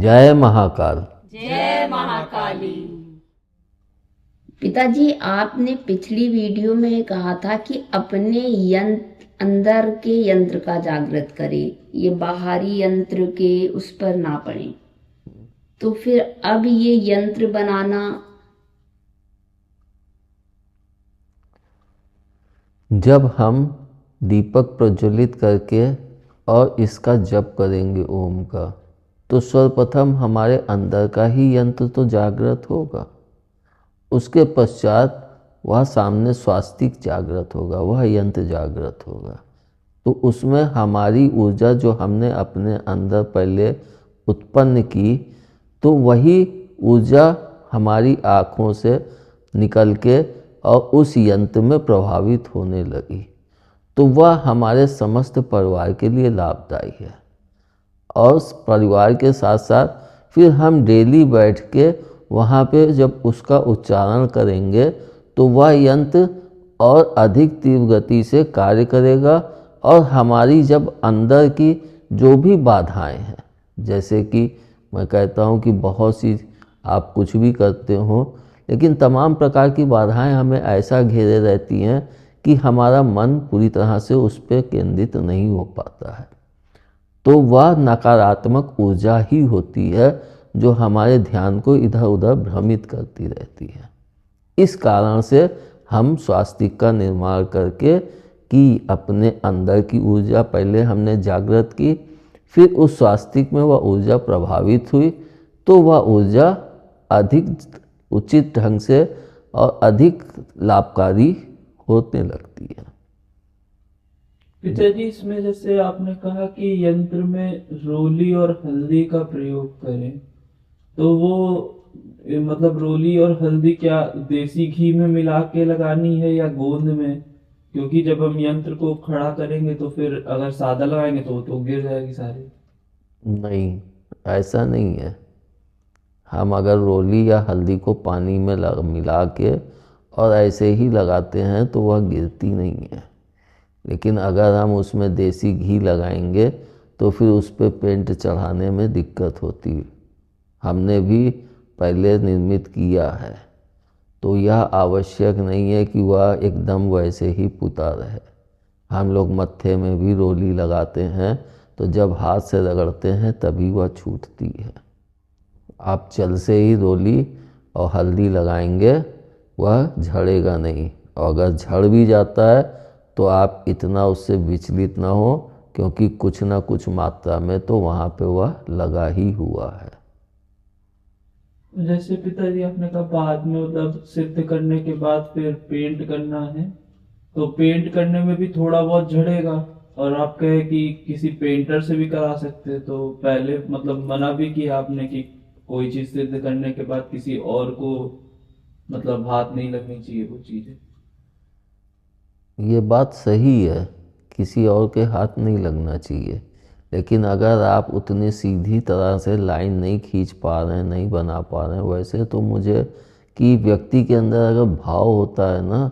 जय महाकाल। जय महाकाली। पिताजी, आपने पिछली वीडियो में कहा था कि अपने अंदर के यंत्र का जागृत करें, ये बाहरी यंत्र के उस पर ना पड़े। तो फिर अब ये यंत्र बनाना, जब हम दीपक प्रज्वलित करके और इसका जप करेंगे ओम का, तो सर्वप्रथम हमारे अंदर का ही यंत्र तो जागृत होगा। उसके पश्चात वह सामने स्वास्तिक जागृत होगा, वह यंत्र जागृत होगा। तो उसमें हमारी ऊर्जा जो हमने अपने अंदर पहले उत्पन्न की, तो वही ऊर्जा हमारी आँखों से निकल के और उस यंत्र में प्रभावित होने लगी। तो वह हमारे समस्त परिवार के लिए लाभदायी है। और उस परिवार के साथ साथ फिर हम डेली बैठ के वहाँ पे जब उसका उच्चारण करेंगे तो वह यंत्र और अधिक तीव्र गति से कार्य करेगा। और हमारी जब अंदर की जो भी बाधाएं हैं, जैसे कि मैं कहता हूँ कि बहुत सी आप कुछ भी करते हो, लेकिन तमाम प्रकार की बाधाएं हमें ऐसा घेरे रहती हैं कि हमारा मन पूरी तरह से उस पर केंद्रित नहीं हो पाता है। तो वह नकारात्मक ऊर्जा ही होती है जो हमारे ध्यान को इधर उधर भ्रमित करती रहती है। इस कारण से हम स्वास्तिक का निर्माण करके कि अपने अंदर की ऊर्जा पहले हमने जागृत की, फिर उस स्वास्तिक में वह ऊर्जा प्रभावित हुई, तो वह ऊर्जा अधिक उचित ढंग से और अधिक लाभकारी होने लगती है। पिताजी, इसमें जैसे आपने कहा कि यंत्र में रोली और हल्दी का प्रयोग करें, तो वो मतलब रोली और हल्दी क्या देसी घी में मिला के लगानी है या गोंद में? क्योंकि जब हम यंत्र को खड़ा करेंगे तो फिर अगर सादा लगाएंगे तो वो तो गिर जाएगी सारी। नहीं, ऐसा नहीं है। हम अगर रोली या हल्दी को पानी में मिला के और ऐसे ही लगाते हैं तो वह गिरती नहीं है। लेकिन अगर हम उसमें देसी घी लगाएंगे तो फिर उस पर पेंट चढ़ाने में दिक्कत होती। हमने भी पहले निर्मित किया है, तो यह आवश्यक नहीं है कि वह एकदम वैसे ही पुता रहे। हम लोग मत्थे में भी रोली लगाते हैं, तो जब हाथ से रगड़ते हैं तभी वह छूटती है। आप जल से ही रोली और हल्दी लगाएंगे, वह झड़ेगा नहीं। और अगर झड़ भी जाता है तो आप इतना उससे विचलित ना हो, क्योंकि कुछ ना कुछ मात्रा में तो वहाँ पे वह लगा ही हुआ है। जैसे पिताजी आपने कहा बाद में मतलब सिद्ध करने के बाद फिर पेंट करना है, तो पेंट करने में भी थोड़ा बहुत झड़ेगा। और आप कहे कि किसी पेंटर से भी करा सकते हैं, तो पहले मतलब मना भी किया आपने कि कोई चीज सिद्ध करने के बाद किसी और को मतलब हाथ नहीं लगनी चाहिए वो चीजें। ये बात सही है, किसी और के हाथ नहीं लगना चाहिए। लेकिन अगर आप उतनी सीधी तरह से लाइन नहीं खींच पा रहे हैं, नहीं बना पा रहे हैं वैसे, तो मुझे कि व्यक्ति के अंदर अगर भाव होता है ना,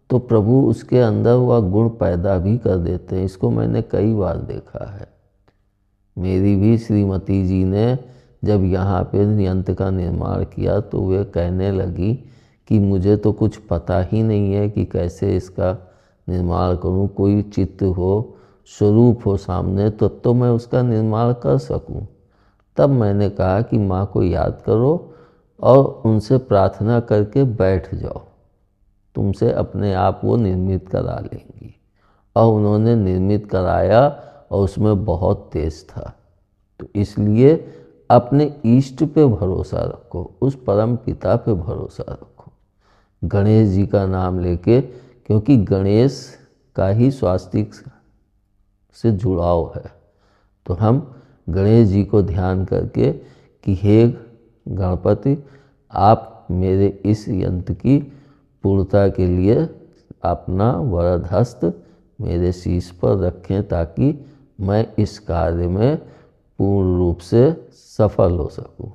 तो प्रभु उसके अंदर वह गुण पैदा भी कर देते हैं। इसको मैंने कई बार देखा है। मेरी भी श्रीमती जी ने जब यहाँ पे यंत्र का निर्माण किया तो वे कहने लगी कि मुझे तो कुछ पता ही नहीं है कि कैसे इसका निर्माण करूँ। कोई चित्र हो, स्वरूप हो सामने, तो मैं उसका निर्माण कर सकूँ। तब मैंने कहा कि माँ को याद करो और उनसे प्रार्थना करके बैठ जाओ, तुमसे अपने आप वो निर्मित करा लेंगी। और उन्होंने निर्मित कराया और उसमें बहुत तेज था। तो इसलिए अपने इष्ट पे भरोसा रखो, उस परम पिता पे भरोसा रखो, गणेश जी का नाम लेके, क्योंकि गणेश का ही स्वास्तिक से जुड़ाव है। तो हम गणेश जी को ध्यान करके कि हे गणपति, आप मेरे इस यंत्र की पूर्णता के लिए अपना वरद हस्त मेरे शीश पर रखें, ताकि मैं इस कार्य में पूर्ण रूप से सफल हो सकूं।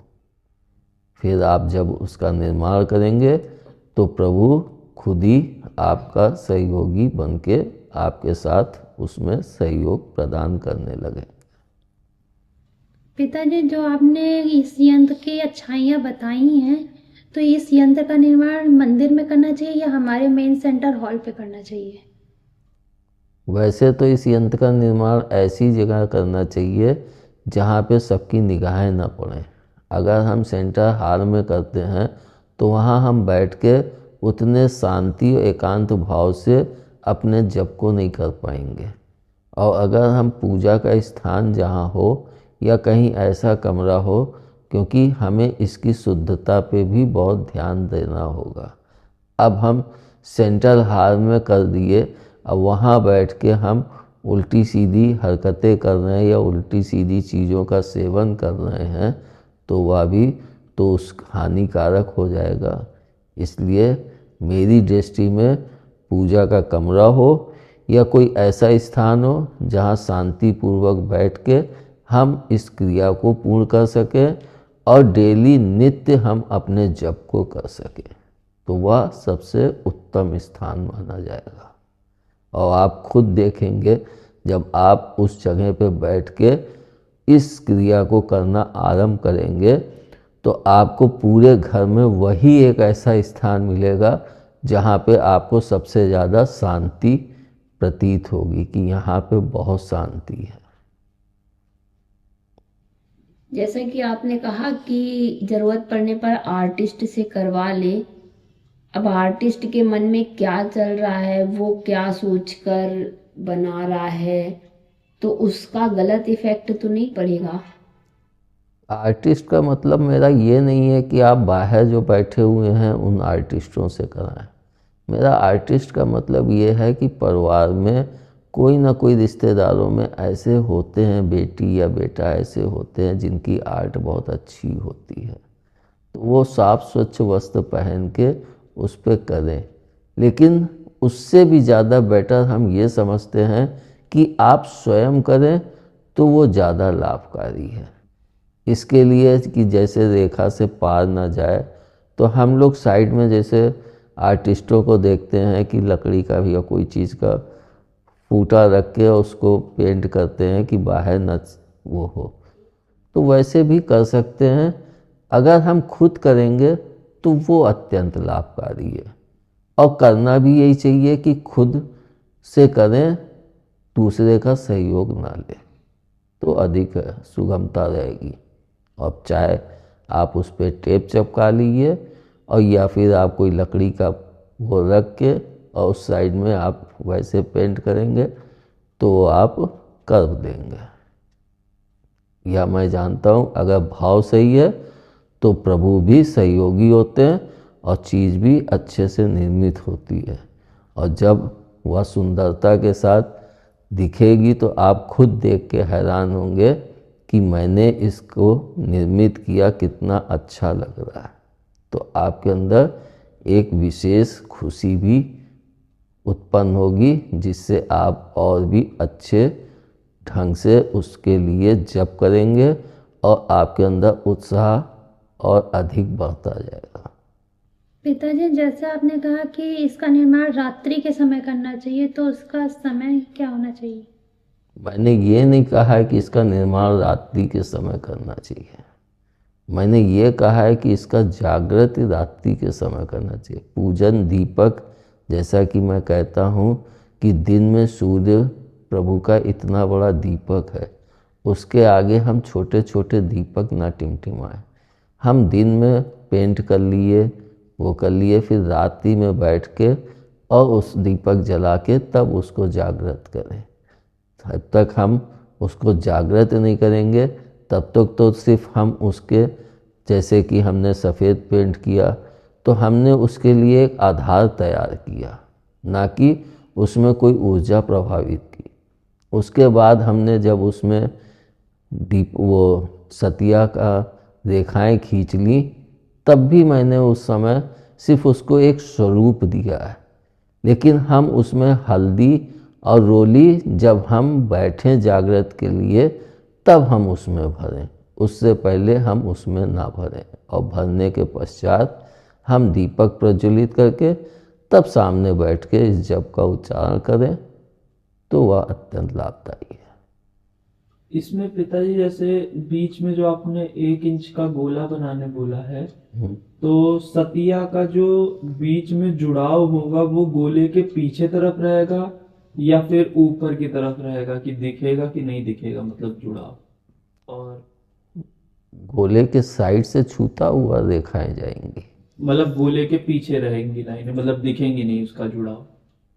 फिर आप जब उसका निर्माण करेंगे तो प्रभु खुद ही आपका सहयोगी बनके आपके साथ उसमें सहयोग प्रदान करने लगे। पिताजी, जो आपने इस यंत्र की अच्छाइयाँ बताई हैं, तो इस यंत्र का निर्माण मंदिर में करना चाहिए या हमारे मेन सेंटर हॉल पे करना चाहिए? वैसे तो इस यंत्र का निर्माण ऐसी जगह करना चाहिए जहाँ पे सबकी निगाहें न पड़ें। अगर हम सेंटर हॉल में करते हैं तो वहाँ हम बैठ के उतने शांति और एकांत भाव से अपने जप को नहीं कर पाएंगे। और अगर हम पूजा का स्थान जहाँ हो या कहीं ऐसा कमरा हो, क्योंकि हमें इसकी शुद्धता पे भी बहुत ध्यान देना होगा। अब हम सेंट्रल हॉल में कर दिए, अब वहाँ बैठ के हम उल्टी सीधी हरकतें कर रहे हैं या उल्टी सीधी चीज़ों का सेवन कर रहे हैं तो वह भी तो उस हानिकारक हो जाएगा। इसलिए मेरी दृष्टि में पूजा का कमरा हो या कोई ऐसा स्थान हो जहाँ शांतिपूर्वक बैठ के हम इस क्रिया को पूर्ण कर सकें और डेली नित्य हम अपने जप को कर सकें, तो वह सबसे उत्तम स्थान माना जाएगा। और आप खुद देखेंगे जब आप उस जगह पे बैठ के इस क्रिया को करना आरंभ करेंगे तो आपको पूरे घर में वही एक ऐसा स्थान मिलेगा जहाँ पे आपको सबसे ज़्यादा शांति प्रतीत होगी कि यहाँ पे बहुत शांति है। जैसा कि आपने कहा कि जरूरत पड़ने पर आर्टिस्ट से करवा ले। अब आर्टिस्ट के मन में क्या चल रहा है, वो क्या सोचकर बना रहा है, तो उसका गलत इफेक्ट तो नहीं पड़ेगा? आर्टिस्ट का मतलब मेरा ये नहीं है कि आप बाहर जो बैठे हुए हैं उन आर्टिस्टों से कराएं। मेरा आर्टिस्ट का मतलब ये है कि परिवार में कोई ना कोई रिश्तेदारों में ऐसे होते हैं, बेटी या बेटा ऐसे होते हैं जिनकी आर्ट बहुत अच्छी होती है, तो वो साफ स्वच्छ वस्त्र पहन के उस पर करें। लेकिन उससे भी ज़्यादा बेटर हम ये समझते हैं कि आप स्वयं करें तो वो ज़्यादा लाभकारी है। इसके लिए कि जैसे रेखा से पार ना जाए तो हम लोग साइड में जैसे आर्टिस्टों को देखते हैं कि लकड़ी का भी या कोई चीज़ का फूटा रख के उसको पेंट करते हैं कि बाहर न वो हो, तो वैसे भी कर सकते हैं। अगर हम खुद करेंगे तो वो अत्यंत लाभकारी है और करना भी यही चाहिए कि खुद से करें, दूसरे का सहयोग ना लें, तो अधिक सुगमता रहेगी। अब चाहे आप उस पर टेप चिपका लीजिए और या फिर आप कोई लकड़ी का वो रख के और उस साइड में आप वैसे पेंट करेंगे तो आप कर देंगे। या मैं जानता हूँ अगर भाव सही है तो प्रभु भी सहयोगी होते हैं और चीज़ भी अच्छे से निर्मित होती है। और जब वह सुंदरता के साथ दिखेगी तो आप खुद देख के हैरान होंगे कि मैंने इसको निर्मित किया, कितना अच्छा लग रहा है। तो आपके अंदर एक विशेष खुशी भी उत्पन्न होगी जिससे आप और भी अच्छे ढंग से उसके लिए जप करेंगे और आपके अंदर उत्साह और अधिक बढ़ता जाएगा। पिताजी, जैसे आपने कहा कि इसका निर्माण रात्रि के समय करना चाहिए, तो उसका समय क्या होना चाहिए? मैंने ये नहीं कहा है कि इसका निर्माण रात्रि के समय करना चाहिए, मैंने ये कहा है कि इसका जागृत रात्रि के समय करना चाहिए। पूजन दीपक, जैसा कि मैं कहता हूँ कि दिन में सूर्य प्रभु का इतना बड़ा दीपक है, उसके आगे हम छोटे छोटे दीपक ना टिमटिमाएं। हम दिन में पेंट कर लिए, वो कर लिए, फिर रात्रि में बैठ के और उस दीपक जला के तब उसको जागृत करें। जब तक हम उसको जागृत नहीं करेंगे तब तक तो सिर्फ हम उसके, जैसे कि हमने सफ़ेद पेंट किया तो हमने उसके लिए एक आधार तैयार किया, ना कि उसमें कोई ऊर्जा प्रभावित की। उसके बाद हमने जब उसमें दीप वो सतिया का रेखाएं खींच ली तब भी मैंने उस समय सिर्फ उसको एक स्वरूप दिया है। लेकिन हम उसमें हल्दी और रोली जब हम बैठें जागृत के लिए तब हम उसमें भरें, उससे पहले हम उसमें ना भरें। और भरने के पश्चात हम दीपक प्रज्वलित करके तब सामने बैठ के इस जप का उच्चारण करें तो वह अत्यंत लाभदायी है। इसमें पिताजी जैसे बीच में जो आपने 1 इंच का गोला बनाने बोला है, तो सतिया का जो बीच में जुड़ाव होगा वो गोले के पीछे तरफ रहेगा या फिर ऊपर की तरफ रहेगा, कि दिखेगा कि नहीं दिखेगा, मतलब जुड़ाव? और गोले के साइड से छूता हुआ दिखाए जाएंगे। मतलब गोले के पीछे रहेंगी लाइनें, मतलब दिखेंगी नहीं उसका जुड़ाव?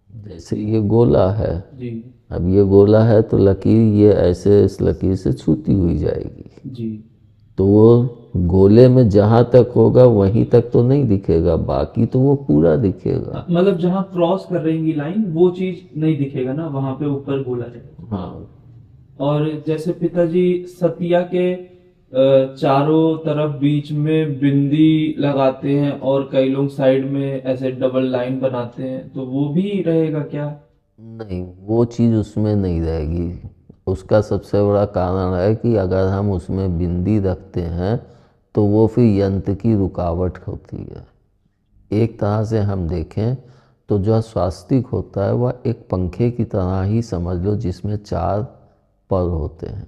जैसे ये गोला है, जी अब ये गोला है तो लकीर ये ऐसे इस लकीर से छूती हुई जाएगी, जी। तो वो गोले में जहाँ तक होगा वहीं तक तो नहीं दिखेगा, बाकी तो वो पूरा दिखेगा। मतलब जहाँ क्रॉस कर रहेंगी लाइन वो चीज नहीं दिखेगा ना, वहां पे ऊपर गोला रहेगा। हाँ, और जैसे पिताजी सतिया के चारों तरफ बीच में बिंदी लगाते हैं और कई लोग साइड में ऐसे डबल लाइन बनाते हैं, तो वो भी रहेगा क्या? नहीं, वो चीज़ उसमें नहीं रहेगी। उसका सबसे बड़ा कारण है कि अगर हम उसमें बिंदी रखते हैं तो वो फिर यंत्र की रुकावट होती है। एक तरह से हम देखें तो जो स्वास्तिक होता है वह एक पंखे की तरह ही समझ लो, जिसमें 4 पर होते हैं,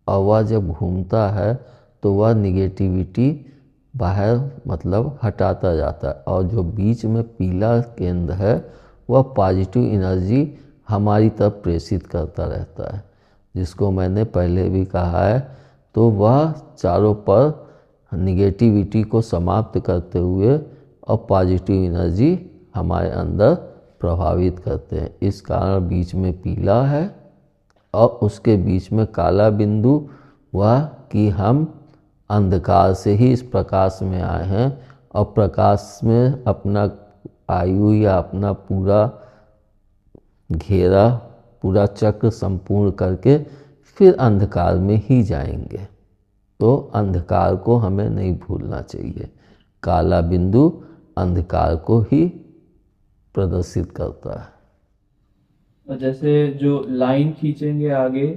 और वह जब घूमता है तो वह निगेटिविटी बाहर मतलब हटाता जाता है, और जो बीच में पीला केंद्र है वह पॉजिटिव एनर्जी हमारी तरफ प्रेषित करता रहता है, जिसको मैंने पहले भी कहा है। तो वह चारों पर निगेटिविटी को समाप्त करते हुए और पॉजिटिव एनर्जी हमारे अंदर प्रभावित करते हैं। इस कारण बीच में पीला है और उसके बीच में काला बिंदु, वह कि हम अंधकार से ही इस प्रकाश में आए हैं और प्रकाश में अपना आयु या अपना पूरा घेरा, पूरा चक्र संपूर्ण करके फिर अंधकार में ही जाएंगे। तो अंधकार को हमें नहीं भूलना चाहिए। काला बिंदु अंधकार को ही प्रदर्शित करता है। और जैसे जो लाइन खींचेंगे आगे,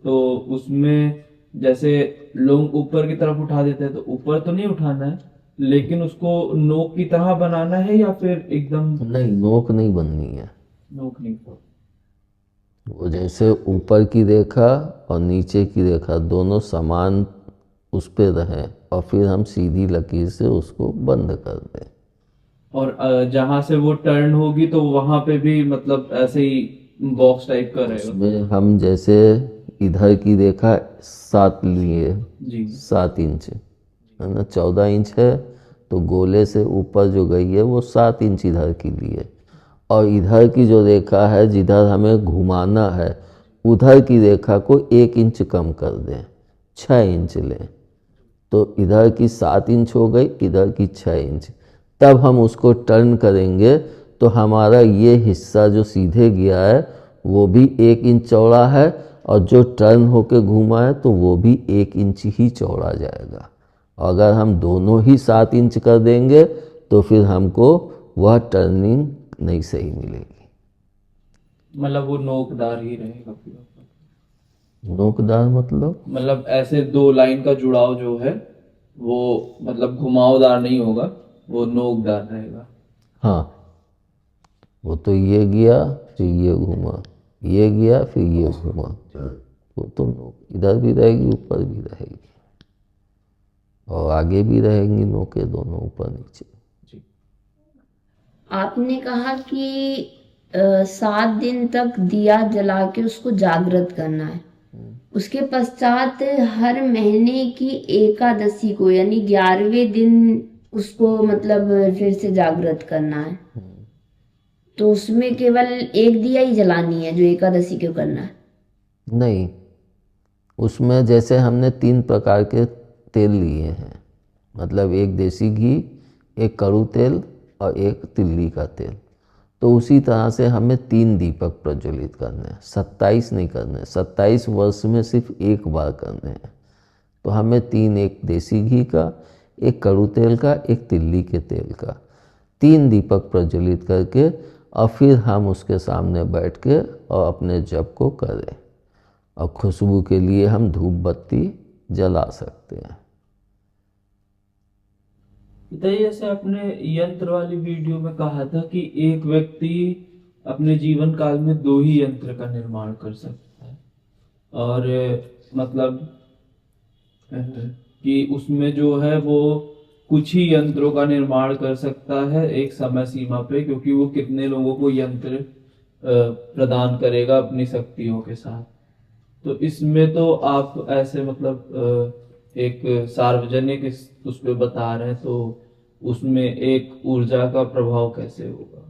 तो उसमें जैसे लोग ऊपर की तरफ उठा देते हैं, तो ऊपर तो नहीं उठाना है, लेकिन उसको नोक की तरह बनाना है या फिर एकदम? नहीं, नोक नहीं बननी है। नोक नहीं। वो जैसे ऊपर की रेखा और नीचे की रेखा दोनों समान उस पे रहें और फिर हम सीधी लकीर से उसको बंद कर दें। और जहां से वो टर्न होगी तो वहां पे भी मतलब ऐसे ही बॉक्स टाइप का रहेगा? उसमें हम जैसे इधर की रेखा 7 लिए, जी 7 इंच है ना, 14 इंच है, तो गोले से ऊपर जो गई है वो 7 इंच इधर की लिए, और इधर की जो रेखा है जिधर हमें घुमाना है उधर की रेखा को 1 इंच कम कर दें, 6 इंच लें, तो इधर की 7 इंच हो गई, इधर की 6 इंच। तब हम उसको टर्न करेंगे तो हमारा ये हिस्सा जो सीधे गया है वो भी 1 इंच चौड़ा है, और जो टर्न होके घूमा है तो वो भी 1 इंच ही चौड़ा जाएगा। अगर हम दोनों ही 7 इंच कर देंगे तो फिर हमको वह टर्निंग नहीं सही मिलेगी। मतलब वो नोकदार ही रहेगा पूरा? नोकदार मतलब ऐसे 2 लाइन का जुड़ाव जो है वो मतलब घुमावदार नहीं होगा, वो नोकदार रहेगा? हाँ, वो तो ये गया फिर ये घूमा, ये गया फिर ये घूमा, वो तो नोक इधर भी रहेगी ऊपर भी रहेगी और आगे भी रहेंगी नोकें दोनों ऊपर नीचे। जी। आपने कहा कि 7 दिन तक दिया जला के उसको जागृत करना है। उसके पश्चात हर महीने की एकादशी को यानी 11वें दिन उसको मतलब फिर से जागृत करना है। तो उसमें केवल एक दिया ही जलानी है जो एकादशी को करना है? नहीं, उसमें जैसे हमने 3 प्रकार के तेल लिए हैं, मतलब एक देसी घी, एक कड़ू तेल और एक तिल्ली का तेल, तो उसी तरह से हमें 3 दीपक प्रज्वलित करने हैं, 27 नहीं करने, 27 वर्ष में सिर्फ एक बार करने हैं। तो हमें 3, एक देसी घी का, एक कड़ू तेल का, एक तिल्ली के तेल का, 3 दीपक प्रज्वलित करके और फिर हम उसके सामने बैठ के और अपने जप को करें। और खुशबू के लिए हम धूप बत्ती जला सकते हैं। पिताजी जैसे आपने यंत्र वाली वीडियो में कहा था कि एक व्यक्ति अपने जीवन काल में 2 ही यंत्र का निर्माण कर सकता है, और मतलब कि उसमें जो है वो कुछ ही यंत्रों का निर्माण कर सकता है एक समय सीमा पे, क्योंकि वो कितने लोगों को यंत्र प्रदान करेगा अपनी शक्तियों के साथ। तो इसमें तो आप ऐसे मतलब एक सार्वजनिक उस पे बता रहे हैं, तो उसमें एक ऊर्जा का प्रभाव कैसे होगा?